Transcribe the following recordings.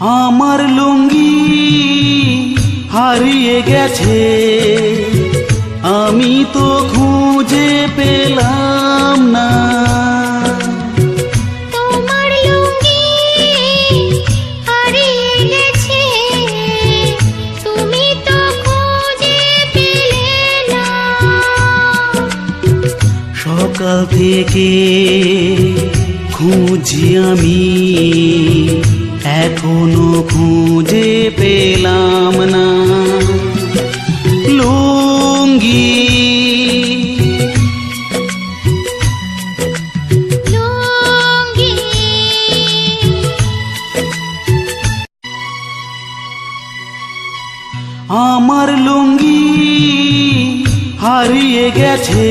আমার লুঙ্গি হারিয়ে গেছে, আমি তো খুঁজে পেলাম না। তোমার লুঙ্গি হারিয়ে গেছে, তুমি তো খুঁজে পেলে না। সকাল থেকে খুঁজি আমি, এখনো খুঁজে পেলাম না লুঙ্গি। লুঙ্গি আমার লুঙ্গি হারিয়ে গেছে,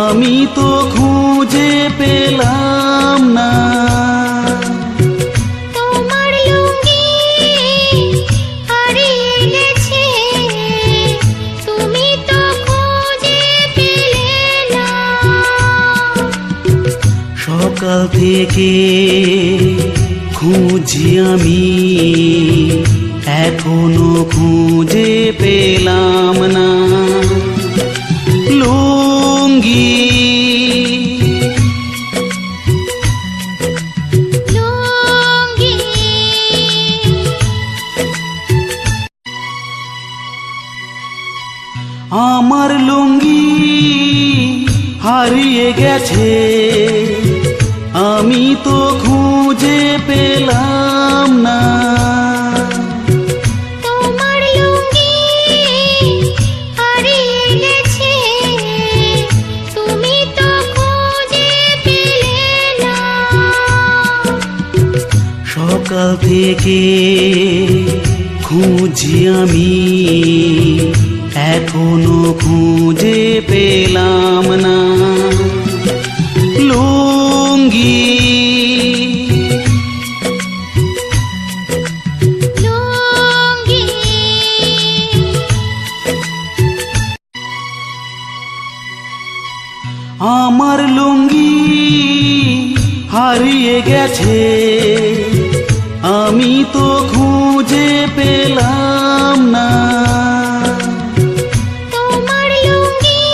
আমি তো খুঁজে পেলাম না। তোমার লুঙ্গি হারিয়ে গেছে, তুমি তো খুঁজে পেলে না। সকাল থেকে খুঁজি আমি, এখনো খুঁজে পেলাম না লুঙ্গি। লুঙ্গি আমার লুঙ্গি হারিয়ে গেছে, আমি তো খুঁজে পেলাম না। তোমার লুঙ্গি হারিয়ে গেছে, তুমি তো খুঁজে পেলে না। সকাল থেকে খুঁজি আমি, এখনো খুঁজে পেলাম না লুঙ্গি। লুঙ্গি আমার লুঙ্গি হারিয়ে গেছে, আমি তো খুঁজে পেলাম না। তোমার লুঙ্গি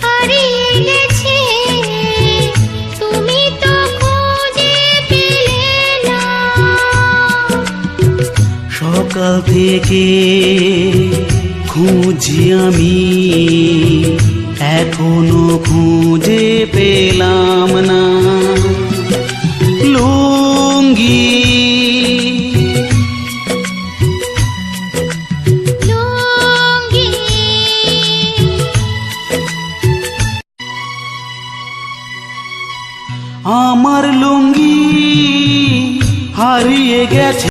হারিয়ে গেছে, তুমি তো খুঁজে পেলে না। সকাল থেকে খুঁজি আমি, এখনো খুঁজে পেলাম না লুঙ্গি। লুঙ্গি আমার লুঙ্গি হারিয়ে গেছে।